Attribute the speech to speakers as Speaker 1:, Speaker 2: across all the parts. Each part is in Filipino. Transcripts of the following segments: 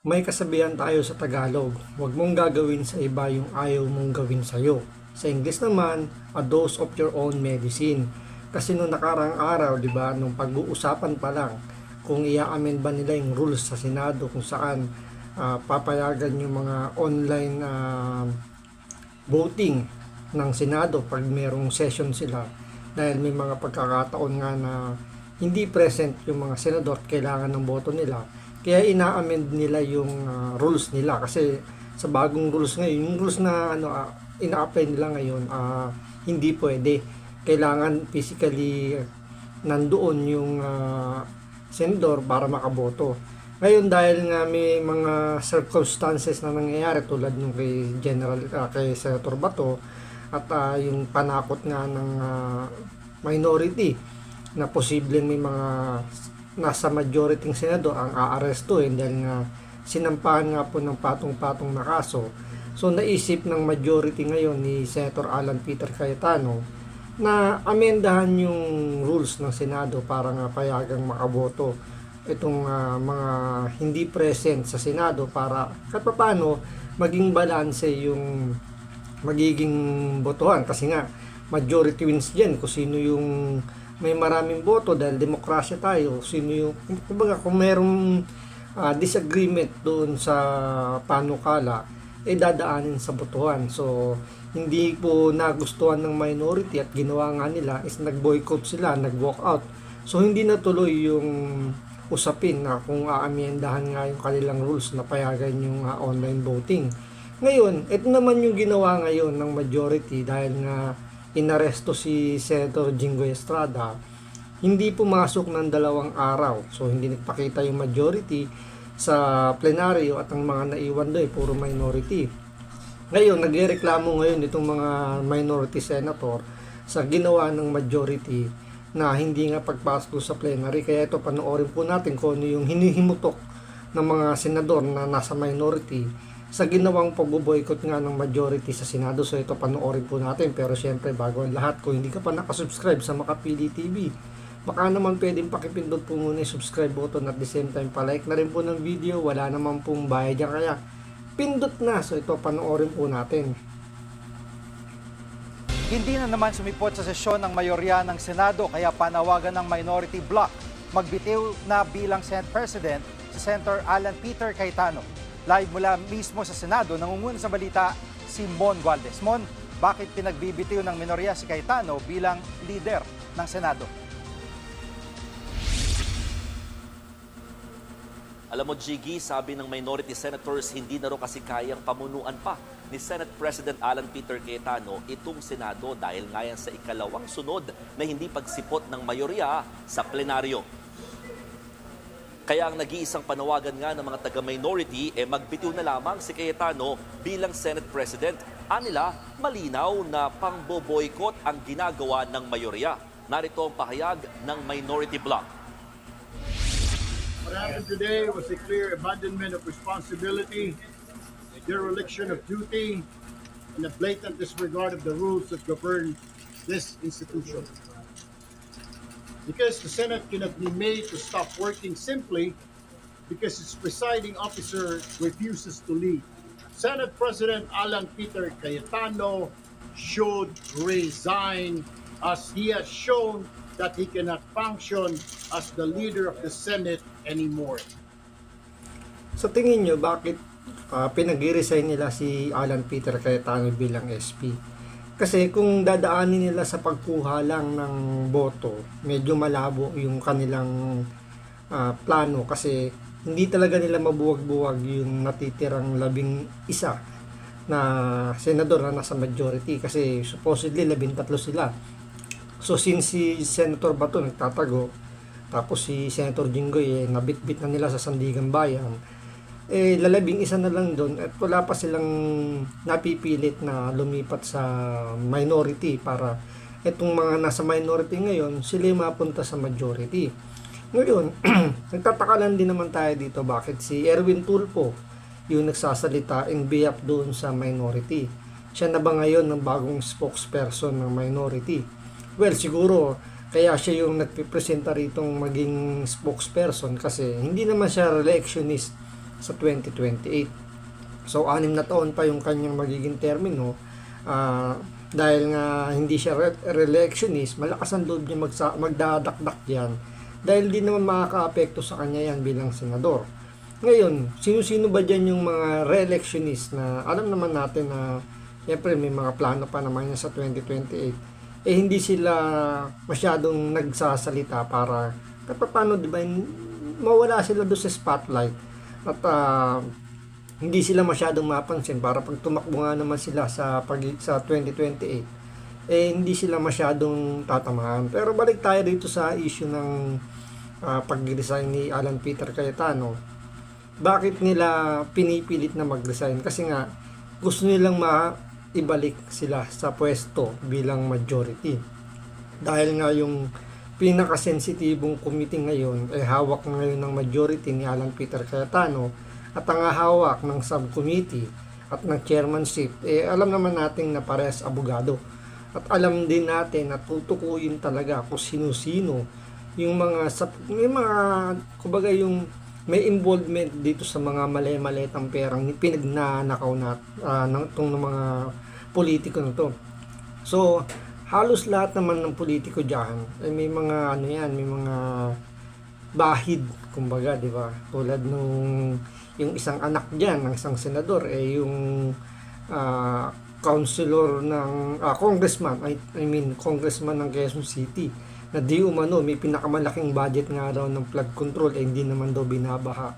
Speaker 1: May kasabihan tayo sa Tagalog, huwag mong gagawin sa iba yung ayaw mong gawin sa'yo. Sa English naman, a dose of your own medicine. Kasi nung nakarang araw, di ba, nung pag-uusapan pa lang, kung i-amend ba nila yung rules sa Senado kung saan papayagan yung mga online voting ng Senado pag merong session sila dahil may mga pagkakataon nga na hindi present yung mga senador at kailangan ng boto nila, kaya ina-amend nila yung rules nila kasi sa bagong rules ngayon, yung rules na ina-apply nila ngayon, hindi pwede, kailangan physically nandoon yung senador para makaboto. Ngayon dahil nga may mga circumstances na nangyayari tulad nung kay Senator Bato at yung panakot nga ng minority na posibleng may mga nasa majority ng senador ang aarestuhin dahil nga sinampahan nga po ng patong-patong na kaso. So naisip ng majority ngayon ni Senator Alan Peter Cayetano na amendahan yung rules ng Senado para nga payagang makaboto itong mga hindi present sa Senado para kahit paano maging balanse yung magiging botohan kasi nga majority wins dyan kung sino yung may maraming boto dahil demokrasya tayo, sino yung kumbaga kung merong disagreement doon sa panukala dadaanin sa botohan. So hindi po nagustuhan ng minority at ginawa nga nila is nag-boycott sila, nag-walk out. So hindi natuloy yung usapin na kung aamyendahan nga yung kanilang rules na payagan yung online voting. Ngayon, ito naman yung ginawa ngayon ng majority dahil nga inaresto si Senator Jinggoy Estrada, hindi pumasok ng 2 araw. So hindi nagpakita yung majority sa plenaryo at ang mga naiwan doon puro minority. Ngayon, nagrereklamo ngayon itong mga minority senator sa ginawa ng majority na hindi nga pagpasok sa plenary. Kaya ito, panoorin po natin kung ano yung hinihimutok ng mga senador na nasa minority sa ginawang pag-boycott nga ng majority sa Senado. So ito, panoorin po natin. Pero syempre, bago ang lahat, kung hindi ka pa nakasubscribe sa Makapili TV, baka naman pwedeng pakipindot po muna yung subscribe button at the same time palike na rin po ng video. Wala naman pong bayad yan, kaya pindot na. So ito, panoorin po natin.
Speaker 2: Hindi na naman sumipot sa sesyon ng mayorya ng Senado kaya panawagan ng minority bloc. Magbitiw na bilang Senate President si Senator Alan Peter Cayetano. Live mula mismo sa Senado, nangunguna sa balita si Mon Gualdes. Mon, bakit pinagbibitiw ng minorya si Cayetano bilang leader ng Senado?
Speaker 3: Alam mo, Jiggy, sabi ng minority senators, hindi na rin kasi kayang pamunuan pa ni Senate President Alan Peter Cayetano itong Senado dahil nga yan sa ikalawang sunod na hindi pagsipot ng mayorya sa plenaryo. Kaya ang nag-iisang panawagan nga ng mga taga-minority magbitiw na lamang si Cayetano bilang Senate President. Anila, malinaw na pangboboykot ang ginagawa ng mayorya. Narito ang pahayag ng minority bloc.
Speaker 4: What happened today was a clear abandonment of responsibility, a dereliction of duty, and a blatant disregard of the rules that govern this institution. Because the Senate cannot be made to stop working simply because its presiding officer refuses to lead. Senate President Alan Peter Cayetano should resign as he has shown that he cannot function as the leader of the Senate anymore.
Speaker 1: Sa tingin nyo, bakit pinag-resign nila si Alan Peter Cayetano bilang SP? Kasi kung dadaanin nila sa pagkuha lang ng boto, medyo malabo yung kanilang plano kasi hindi talaga nila mabuwag-buwag yung natitirang 11 na senador na nasa majority kasi supposedly 13 sila. So since si Senator Bato nagtatago, tapos si Senator Jinggoy nabitbit na nila sa Sandigan Bayan, lalabing isa na lang doon at wala pa silang napipilit na lumipat sa minority para itong mga nasa minority ngayon, sila mapunta sa majority. Ngayon, nagtataka lang din naman tayo dito bakit si Erwin Tulfo yung nagsasalita in behalf doon sa minority. Siya na ba ngayon ng bagong spokesperson ng minority? Well, siguro kaya siya yung nagpipresenta ritong maging spokesperson kasi hindi naman siya re-electionist sa 2028. So 6 na taon pa yung kanyang magiging termino. Dahil nga hindi siya re-electionist, malakas ang loob niya magdadakdak yan dahil di naman makaka-apekto sa kanya yan bilang senador. Ngayon, sino-sino ba dyan yung mga re-electionist na alam naman natin na siyempre may mga plano pa naman yan sa 2028, hindi sila masyadong nagsasalita para kahit paano, di ba, mawala sila doon sa spotlight at hindi sila masyadong mapansin para pag tumakbo nga naman sila sa 2028 hindi sila masyadong tatamaan. Pero balik tayo dito sa issue ng pag-resign ni Alan Peter Cayetano. Bakit nila pinipilit na mag-resign? Kasi nga gusto nilang maibalik sila sa pwesto bilang majority. Dahil nga yung pinakasensitibong committee ngayon ay hawak ngayon ng majority ni Alan Peter Cayetano at ang hawak ng subcommittee at ng chairmanship, alam naman natin na parehas abogado. At alam din natin na tutukuyin talaga kung sino-sino yung kumbaga yung may involvement dito sa mga mali-malitang perang pinagnanakaw ng mga politiko na to. So, halos lahat naman ng politiko diyan ay may mga may mga bahid, kumbaga, di ba? Tulad nung yung isang anak diyan ng isang senador yung councilor ng congressman ng Quezon City na di umano may pinakamalaking budget nga daw ng flood control hindi naman daw binabaha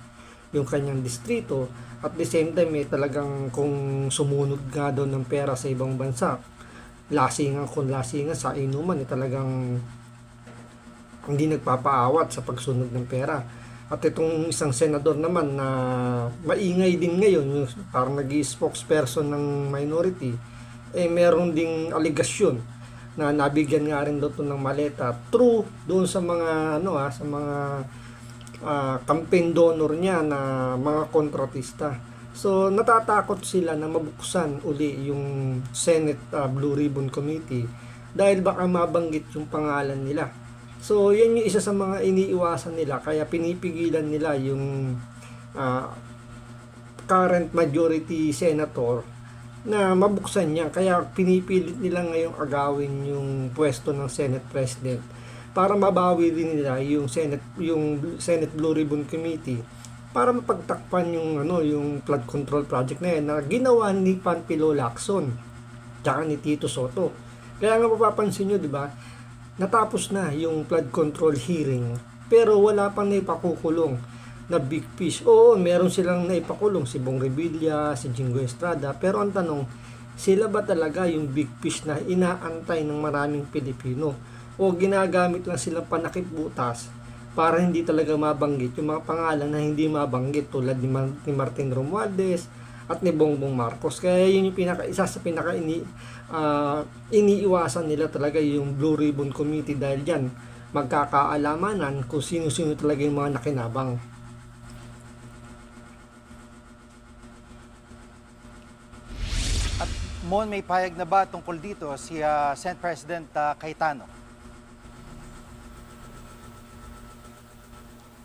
Speaker 1: yung kanyang distrito. At the same time talagang kung sumunod nga daw ng pera sa ibang bansa, lasingan sa inuman talagang hindi nagpapaawat sa pagsunod ng pera. At itong isang senador naman na maingay din ngayon, yung parang nag-spokesperson ng minority, meron ding aligasyon na nabigyan nga rin daw ng maleta true doon sa mga campaign donor niya na mga kontratista. So natatakot sila na mabuksan uli yung Senate Blue Ribbon Committee dahil baka mabanggit yung pangalan nila. So, yan yung isa sa mga iniiwasan nila, kaya pinipigilan nila yung current majority senator na mabuksan niya. Kaya pinipilit nila ngayong agawin yung pwesto ng Senate President para mabawi din nila yung Senate Blue Ribbon Committee para mapagtakpan yung flood control project na yan na ginawa ni Panfilo Lacson tsaka ni Tito Soto. Kaya nga mapapansin nyo, di ba? Natapos na yung flood control hearing pero wala pang naipakukulong na big fish. Oo, meron silang naipakulong si Bong Revilla, si Jingo Estrada, pero ang tanong, sila ba talaga yung big fish na inaantay ng maraming Pilipino o ginagamit lang silang panakip butas para hindi talaga mabanggit yung mga pangalan na hindi mabanggit tulad ni Martin Romualdez at ni Bongbong Marcos. Kaya yun yung isa sa iniiwasan nila talaga yung Blue Ribbon Committee dahil dyan magkakaalamanan kung sino-sino talaga yung mga nakinabang.
Speaker 2: At Mon, may payag na ba tungkol dito si Senate President Cayetano?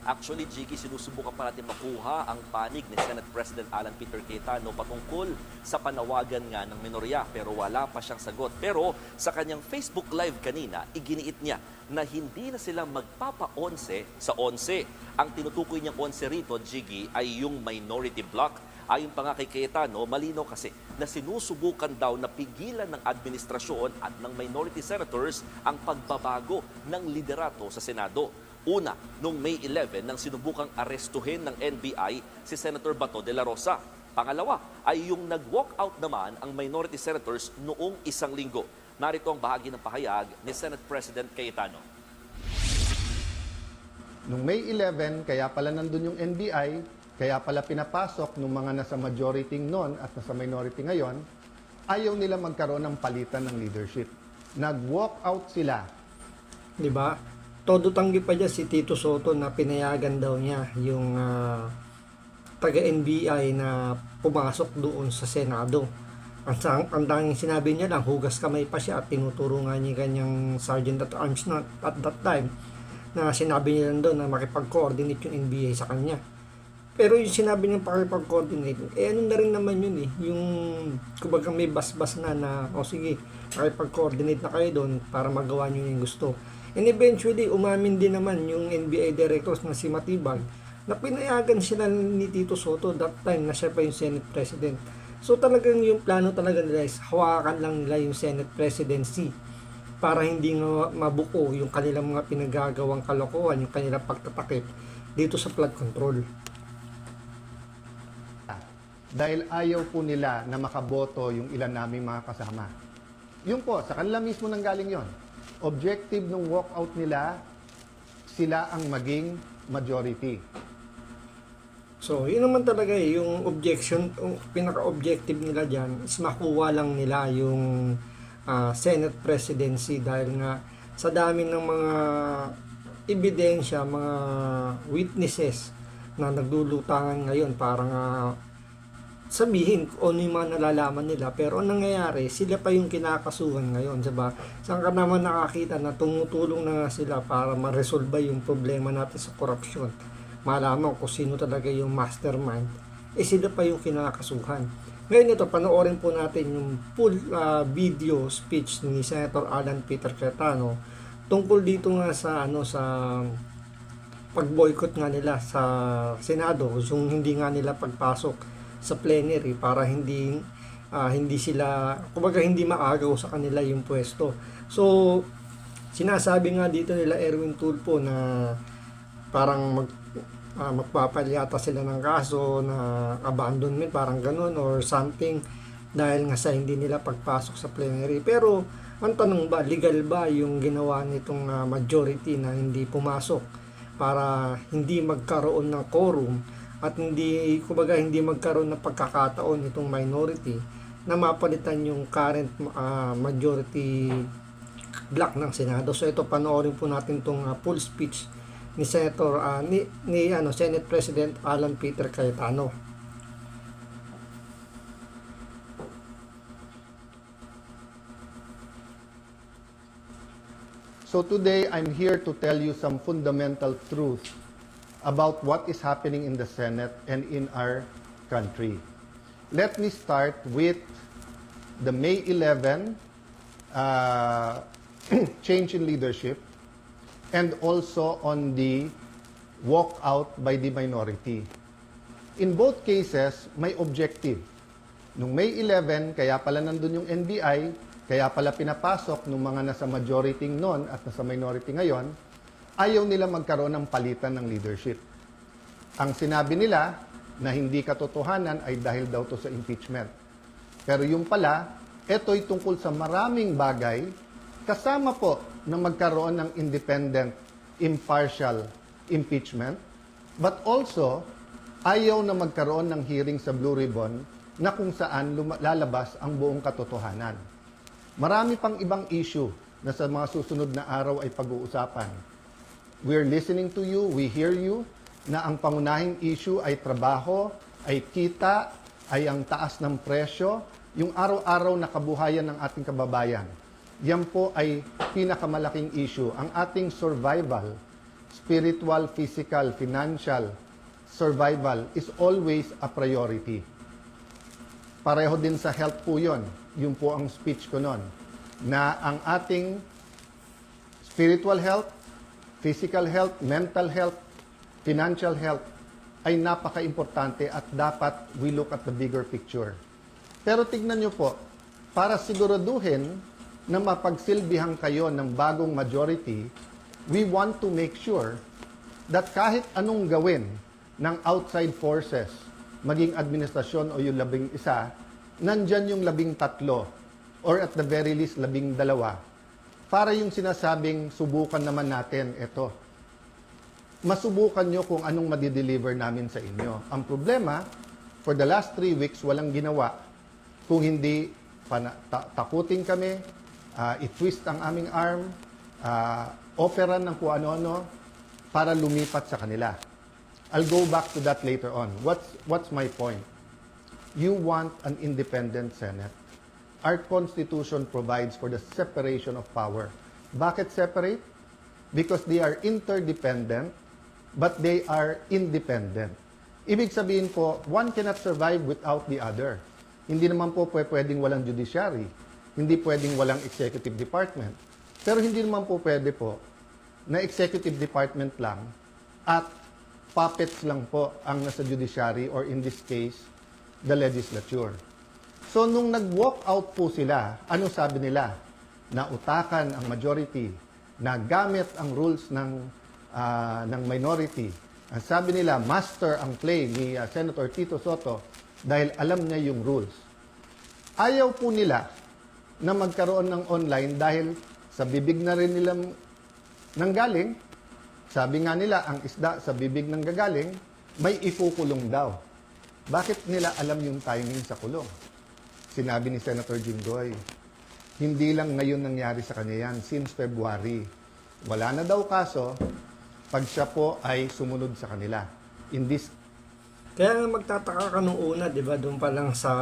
Speaker 3: Actually, Jiggy, sinusubukan pa natin makuha ang panig ni Senate President Alan Peter Cayetano patungkol sa panawagan nga ng minorya pero wala pa siyang sagot. Pero sa kanyang Facebook Live kanina, iginiit niya na hindi na sila magpapa-11 sa 11. Ang tinutukoy niyang 11 rito, Jiggy, ay yung minority bloc. Ayon pa nga kay Cayetano, malinaw kasi na sinusubukan daw na pigilan ng administrasyon at ng minority senators ang pagbabago ng liderato sa Senado. Una, noong May 11 nang sinubukang arestuhin ng NBI si Senator Bato de la Rosa. Pangalawa ay yung nag-walk out naman ang minority senators noong isang linggo. Narito ang bahagi ng pahayag ni Senate President Cayetano.
Speaker 5: Noong May 11, kaya pala nandun yung NBI, kaya pala pinapasok ng mga nasa majority noon at nasa minority ngayon, ayaw nila magkaroon ng palitan ng leadership. Nag-walk out sila.
Speaker 1: Di ba? Todo tanggi pa dyan si Tito Soto na pinayagan daw niya yung taga-NBI na pumasok doon sa Senado. Ang tanging sinabi niya lang, hugas kamay pa siya at tinuturo nga niya kanyang Sergeant at Arms na at that time na sinabi niya lang doon na makipag-coordinate yung NBI sa kanya. Pero yung sinabi niyang pakipag-coordinate, ano na rin naman yun eh. Yung, kumbaga may basbas na, o sige, pakipag-coordinate na kayo doon para magawa niyo yung gusto. And eventually, umamin din naman yung NBA directors na si Matibag na pinayagan sila ni Tito Soto that time na siya pa yung Senate President. So talagang yung plano talaga nila is hawakan lang nila yung Senate Presidency para hindi nga mabuko yung kanilang mga pinagagawang kalokohan, yung kanilang pagtatakip dito sa flood control.
Speaker 5: Dahil ayaw po nila na makaboto yung ilan naming mga kasama. Yun po, sa kanila mismo nanggaling yon. Objective ng walkout nila, sila ang maging majority.
Speaker 1: So, yun naman talaga yung objection, yung pinaka-objective nila dyan is makuha lang nila yung Senate presidency dahil nga sa dami ng mga ebidensya, mga witnesses na naglulutangan ngayon para nga sabihin kung ano yung mga nalalaman nila. Pero ang nangyayari, sila pa yung kinakasuhan ngayon, diba? Saan ka naman nakakita na tumutulong na nga sila para ma-resolve yung problema natin sa korupsyon? Malaman kung sino talaga yung mastermind, sila pa yung kinakasuhan. Ngayon ito, panoorin po natin yung full video speech ni Senator Alan Peter Cayetano tungkol dito nga sa sa pag-boycott nga nila sa Senado, yung hindi nga nila pagpasok sa plenary para hindi sila, kumbaga hindi maagaw sa kanila yung pwesto. So sinasabi nga dito nila Erwin Tulfo na parang magpapalyata sila ng kaso na abandonment, parang ganun or something, dahil nga sa hindi nila pagpasok sa plenary. Pero ang tanong ba, legal ba yung ginawa nitong majority na hindi pumasok para hindi magkaroon ng quorum at hindi, kumbaga, hindi magkaroon ng pagkakataon itong minority na mapalitan yung current majority block ng Senado. So ito, panoorin po natin itong full speech ni Senator Senate President Alan Peter Cayetano.
Speaker 5: So today, I'm here to tell you some fundamental truths about what is happening in the Senate and in our country. Let me start with the May 11 change in leadership and also on the walkout by the minority. In both cases, may objective. Nung May 11, kaya pala nandun yung NBI, kaya pala pinapasok ng mga nasa majority noon at nasa minority ngayon, ayaw nila magkaroon ng palitan ng leadership. Ang sinabi nila na hindi katotohanan ay dahil daw to sa impeachment. Pero yung pala, ito'y tungkol sa maraming bagay, kasama po na magkaroon ng independent, impartial impeachment, but also ayaw na magkaroon ng hearing sa Blue Ribbon na kung saan lalabas ang buong katotohanan. Marami pang ibang issue na sa mga susunod na araw ay pag-uusapan. We're listening to you, we hear you, na ang pangunahing issue ay trabaho, ay kita, ay ang taas ng presyo, yung araw-araw na kabuhayan ng ating kababayan. Yan po ay pinakamalaking issue. Ang ating survival, spiritual, physical, financial survival is always a priority. Pareho din sa health po yun. Yun po ang speech ko nun. Na ang ating spiritual health, physical health, mental health, financial health ay napaka-importante at dapat we look at the bigger picture. Pero tignan nyo po, para siguraduhin na mapagsilbihan kayo ng bagong majority, we want to make sure that kahit anong gawin ng outside forces, maging administrasyon o yung 11, nandyan yung 13 or at the very least 12 para yung sinasabing subukan naman natin ito. Masubukan nyo kung anong madideliver namin sa inyo. Ang problema, for the last 3 weeks, walang ginawa. Kung hindi, takutin kami, i-twist ang aming arm, offeran ng kung ano-ano para lumipat sa kanila. I'll go back to that later on. What's my point? You want an independent Senate. Our Constitution provides for the separation of power. Bakit separate? Because they are interdependent, but they are independent. Ibig sabihin po, one cannot survive without the other. Hindi naman po pwedeng walang judiciary. Hindi pwedeng walang executive department. Pero hindi naman po pwede po na executive department lang at puppets lang po ang nasa judiciary or in this case, the legislature. So nung nag-walk out po sila, ano sabi nila? Nautakan ang majority, na gamit ang rules ng minority. Ang sabi nila, master ang play ni Senator Tito Soto dahil alam niya yung rules. Ayaw po nila na magkaroon ng online dahil sa bibig na rin nilang nanggaling. Sabi nga nila, ang isda sa bibig ng gagaling, may ikukulong daw. Bakit nila alam yung timing sa kulong? Sinabi ni Senator Jinggoy, hindi lang ngayon nangyari sa kanya yan, since February. Wala na daw kaso, pag siya po ay sumunod sa kanila. In this
Speaker 1: Kaya nga magtataka ka nung una, di ba, doon pa lang sa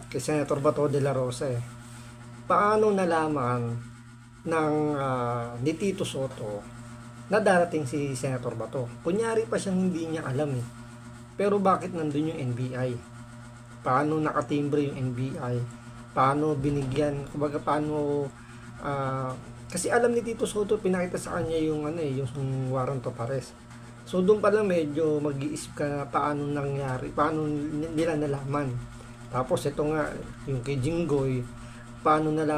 Speaker 1: kay Senator Bato de la Rosa paano nalaman ng ni Tito Soto na darating si Senator Bato? Kunyari pa siyang hindi niya alam Pero bakit nandun yung NBI? Paano nakatimbre yung NBI? Paano binigyan? Kumbaga paano kasi alam ni Tito Soto, pinakita sa kanya yung yung warrant of arrest. So doon pa lang medyo mag-iisip ka na paano nangyari, paano nila nalaman. Tapos ito nga, yung kay Jinggoy, paano nila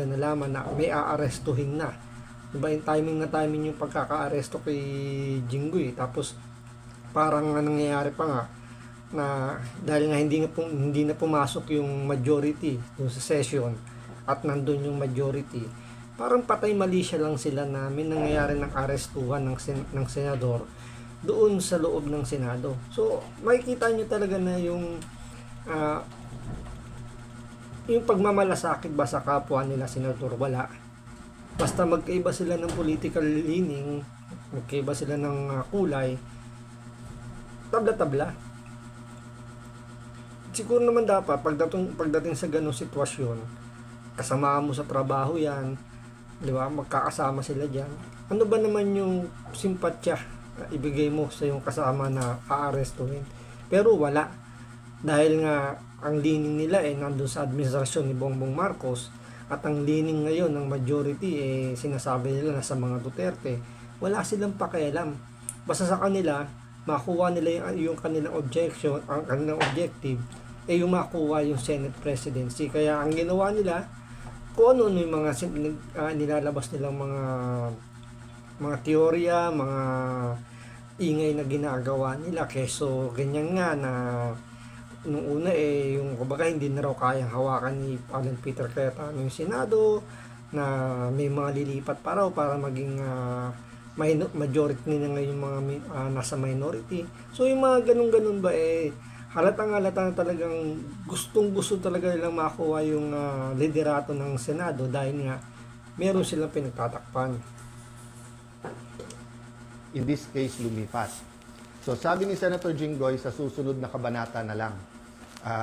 Speaker 1: nalaman na may aarestuhin na. Diba yung timing yung pagkaka-aresto kay Jinggoy. Tapos parang nangyayari pa nga na dahil nga hindi na pumasok yung majority doon sa session at nandun yung majority, parang patay malisya lang sila na may nangyayari ng arestuhan ng senador doon sa loob ng Senado. So, makikita nyo talaga na yung pagmamalasakit ba sa kapwa nila senador, wala. Basta magkaiba sila ng political leaning, magkaiba sila ng kulay, tabla-tabla. Siguro naman dapat, pagdating sa ganong sitwasyon, kasama mo sa trabaho yan, di ba? Magkakasama sila dyan. Ano ba naman yung simpatya na ibigay mo sa yung kasama na aarestuhin? Pero wala. Dahil nga, ang leaning nila nandun sa administrasyon ni Bongbong Marcos, at ang leaning ngayon ng majority sinasabi nila na sa mga Duterte, wala silang pakialam. Basta sa kanila, makuha nila yung kanilang ang kanilang objective, yung makuha yung Senate presidency. Kaya ang ginawa nila, kung ano yung mga nilalabas nilang mga teorya, mga ingay na ginagawa nila. Keso ganyan nga na nung una yung kumbaga hindi na raw kayang hawakan ni Alan Peter Cayetano yung Senado, na may mga lilipat pa raw para maging majority na ngayon mga nasa minority. So yung mga ganun-ganun ba halatang-halata na talagang gustong-gusto talaga nilang makuha yung liderato ng Senado dahil nga meron silang pinagtatakpan.
Speaker 5: in this case, lumipat. So sabi ni Senator Jinggoy, sa susunod na kabanata na lang,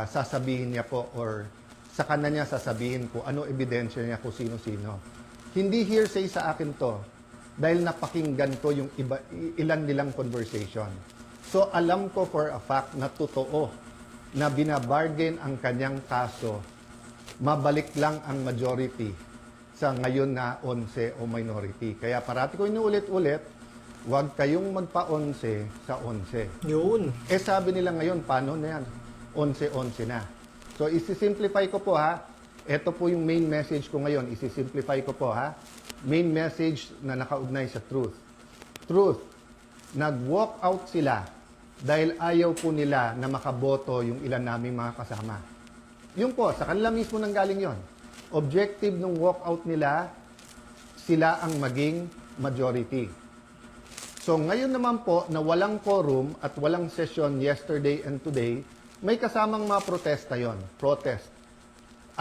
Speaker 5: sasabihin niya po or sa kanya niya sasabihin ko ano ebidensya niya kung sino-sino. Hindi hearsay sa akin to dahil napakinggan ko yung ilan nilang conversation. So alam ko for a fact na totoo na binabargain ang kanyang kaso, mabalik lang ang majority sa ngayon na 11 o minority. Kaya parati ko inuulit-ulit, huwag kayong magpa-11 sa 11.
Speaker 1: Yun.
Speaker 5: Sabi nila ngayon, paano na yan? 11-11 na. So, isi-simplify ko po ha. Ito po yung main message ko ngayon. Isi-simplify ko po ha. Main message na nakaugnay sa truth. Truth. Nag-walk out sila dahil ayaw po nila na makaboto yung ilan naming mga kasama. Yun po, sa kanila mismo nanggaling yon. Objective ng walkout nila, sila ang maging majority. So ngayon naman po na walang quorum at walang session yesterday and today, may kasamang mga protesta yon, protest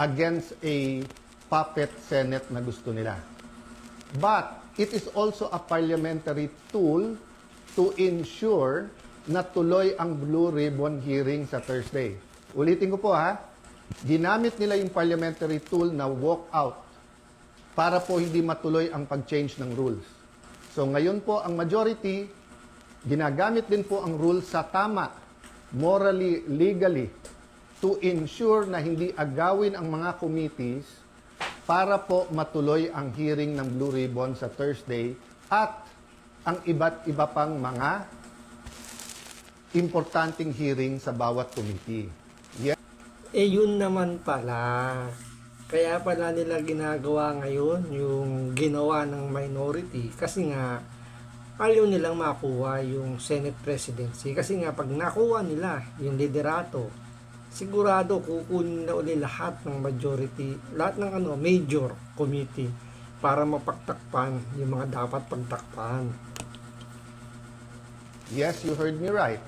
Speaker 5: against a puppet Senate na gusto nila. But it is also a parliamentary tool to ensure na tuloy ang Blue Ribbon hearing sa Thursday. Ulitin ko po ha, ginamit nila yung parliamentary tool na walkout para po hindi matuloy ang pag-change ng rules. So ngayon po ang majority Ginagamit din po ang rule sa tama, morally, legally, to ensure na hindi agawin ang mga committees para po matuloy ang hearing ng Blue Ribbon sa Thursday at ang iba't iba pang mga importanteng hearing sa bawat committee. Yes.
Speaker 1: Yun naman pala. Kaya pala nila ginagawa ngayon yung ginawa ng minority kasi nga ayaw nilang makuha yung Senate presidency. Kasi nga pag nakuha nila yung liderato, sigurado kukunin na uli lahat ng majority, lahat ng major committee para mapagtakpan yung mga dapat pagtakpan.
Speaker 5: Yes, you heard me right.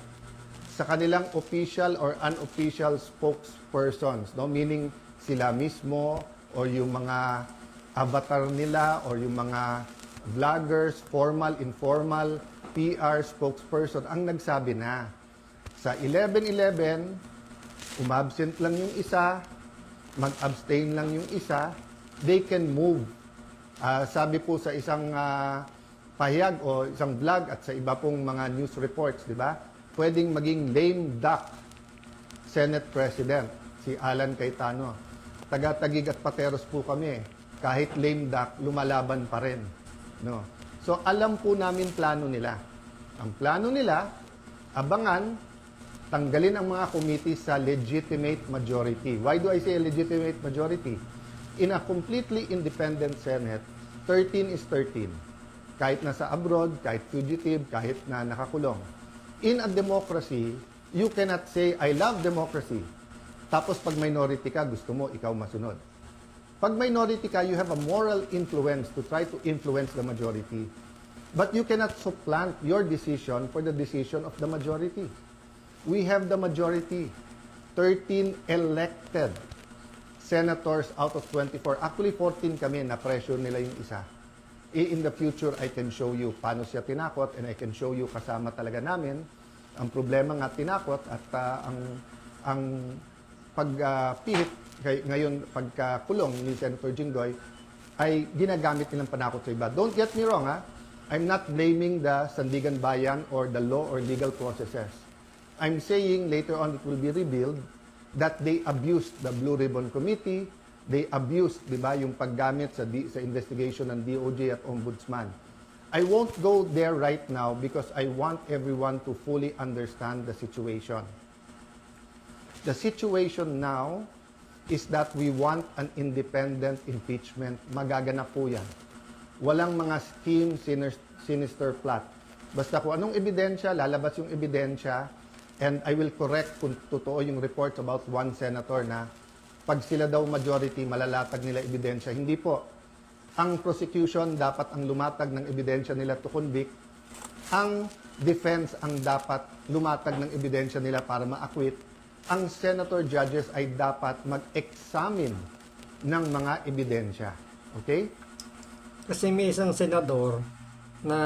Speaker 5: Sa kanilang official or unofficial spokespersons, no? Meaning sila mismo or yung mga avatar nila or yung mga vloggers, formal, informal, PR spokesperson ang nagsabi na sa 11/11, umabsent lang yung isa, mag-abstain lang yung isa, they can move. Sabi po sa isang pahayag o isang vlog at sa iba pong mga news reports, di ba? Pwedeng maging lame duck Senate President, si Alan Cayetano. Taga-Taguig at Pateros po kami. Kahit lame duck, lumalaban pa rin. No? So, alam po namin plano nila. Ang plano nila, abangan, tanggalin ang mga committee sa legitimate majority. Why do I say legitimate majority? In a completely independent Senate, 13 is 13. Kahit nasa abroad, kahit fugitive, kahit na nakakulong. In a democracy, you cannot say, I love democracy. Tapos pag minority ka, gusto mo, ikaw masunod. Pag minority ka, you have a moral influence to try to influence the majority. But you cannot supplant your decision for the decision of the majority. We have the majority. 13 elected senators out of 24. Actually, 14 kami na pressure nila yung isa. In the future, I can show you paano siya tinakot and I can show you kasama talaga namin. Ang problema nga tinakot at ang pagpihit ngayon pagkakulong ni Senator Jinggoy ay ginagamit nilang panakot sa iba. Don't get me wrong, ha? I'm not blaming the Sandigan Bayan or the law or legal processes. I'm saying later on it will be revealed that they abused the Blue Ribbon Committee, they abused, di ba, yung paggamit sa investigation ng DOJ at Ombudsman. I won't go there right now because I want everyone to fully understand the situation. The situation now is that we want an independent impeachment. Magaganap po yan. Walang mga scheme, sinister plot. Basta kung anong ebidensya, lalabas yung ebidensya, and I will correct kung totoo yung reports about one senator na pag sila daw majority, malalatag nila ebidensya. Hindi po. Ang prosecution dapat ang lumatag ng ebidensya nila to convict. Ang defense ang dapat lumatag ng ebidensya nila para ma-acquit. Ang senator judges ay dapat mag-examine ng mga ebidensya. Okay?
Speaker 1: Kasi may isang senador na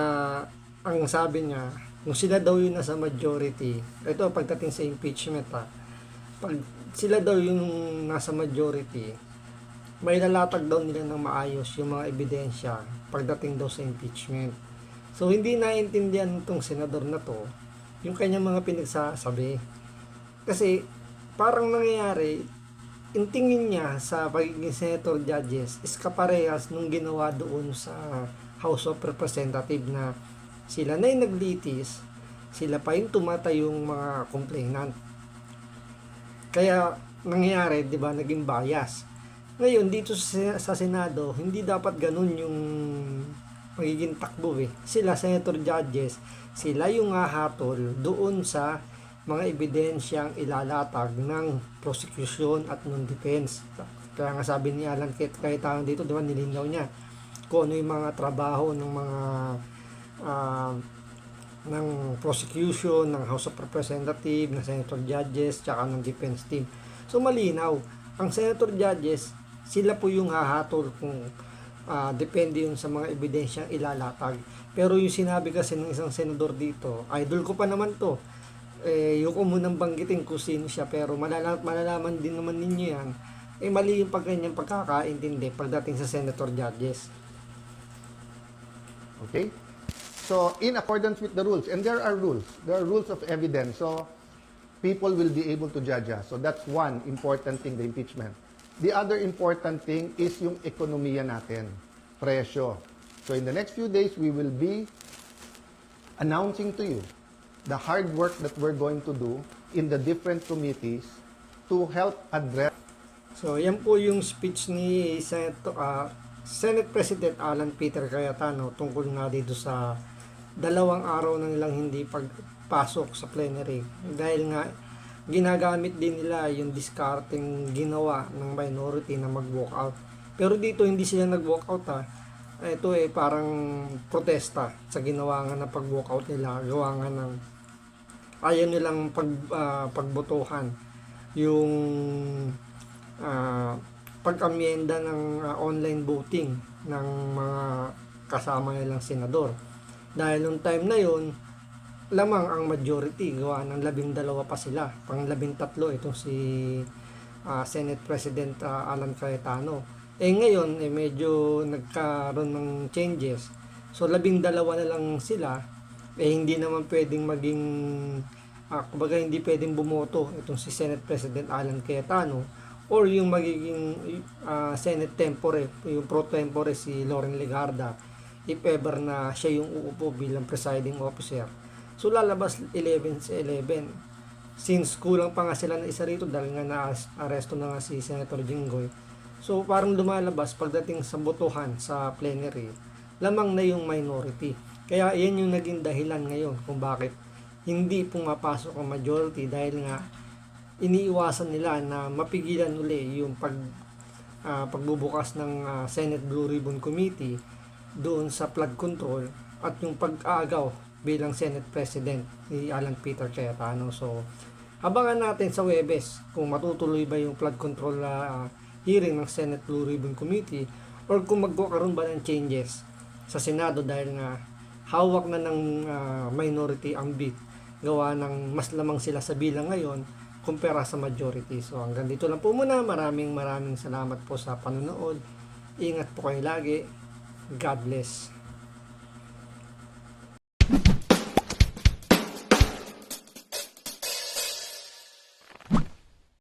Speaker 1: ang sabi niya, kung sila daw yung nasa majority, ito pagdating sa impeachment pag sila daw yung nasa majority, may lalatag daw nila ng maayos yung mga ebidensya pagdating daw sa impeachment. So hindi naiintindihan itong senador na to yung kanyang mga pinagsasabi. Kasi parang nangyayari, yung tingin niya sa pagiging senator judges is kaparehas nung ginawa doon sa House of Representatives na sila na yung naglitis, sila pa yung tumatay yung mga complainant. Kaya nangyayari, di ba, naging bias. Ngayon, dito sa Senado, hindi dapat ganun yung magiging takbo eh. Sila, senator judges, sila yung hahatol doon sa mga ebidensyang ilalatag ng prosecution at ng defense. Kaya nga sabi ni Alan Cayetano dito, di ba, nilinaw niya kung ano yung mga trabaho ng mga ng prosecution, ng House of Representatives, ng senator judges, tsaka ng defense team. So malinaw, ang senator judges, sila po yung hahatol kung depende yun sa mga ebidensyang ilalatag. Pero yung sinabi kasi ng isang senador dito, idol ko pa naman to, yung ko munang banggitin kung sino siya, pero malalaman din naman ninyo yan, mali yung kanyang pagkakaintindi pagdating sa senator judges.
Speaker 5: Okay? So, in accordance with the rules, and there are rules of evidence, so people will be able to judge us. So that's one important thing, the impeachment. The other important thing is yung ekonomiya natin, presyo. So in the next few days, we will be announcing to you the hard work that we're going to do in the different committees to help address.
Speaker 1: So, yan po yung speech ni Senate President Alan Peter Cayetano tungkol nga dito sa 2 araw na nilang hindi pagpasok sa plenary. Dahil nga, ginagamit din nila yung discarding ginawa ng minority na mag-walkout. Pero dito, hindi sila nag-walkout ha. Ito parang protesta sa ginawa nga ng pag-walkout nila. Gawa nga ng ayaw nilang pagbotohan yung pag-amyenda ng online voting ng mga kasama nilang senador. Dahil nung time na yon, lamang ang majority, gawa ng 12 pa sila. Pang 13 itong si Senate President Alan Cayetano. Ngayon, medyo nagkaroon ng changes. So 12 na lang sila. Hindi naman pwedeng maging kumbaga hindi pwedeng bumoto itong si Senate President Alan Cayetano or yung magiging Senate tempore, yung pro tempore si Loren Legarda if ever na siya yung uupo bilang presiding officer. So lalabas 11 sa 11. Since kulang pa nga sila na isa rito dahil nga na-aresto na nga si Senator Jinggoy. So parang lumalabas pagdating sa botohan sa plenary, lamang na yung minority. Kaya yan yung naging dahilan ngayon kung bakit hindi pumapasok ang majority dahil nga iniiwasan nila na mapigilan uli yung pagbubukas ng Senate Blue Ribbon Committee doon sa flood control at yung pag-aagaw bilang Senate President ni Alan Peter Cayetano. So, abangan natin sa Huwebes kung matutuloy ba yung flood control hearing ng Senate Blue Ribbon Committee or kung magkakaroon ba ng changes sa Senado dahil nga hawak na ng minority ang beat. Gawa ng mas lamang sila sa bilang ngayon kumpara sa majority. So hanggang dito lang po muna. Maraming salamat po sa panonood. Ingat po kayo lagi. God bless.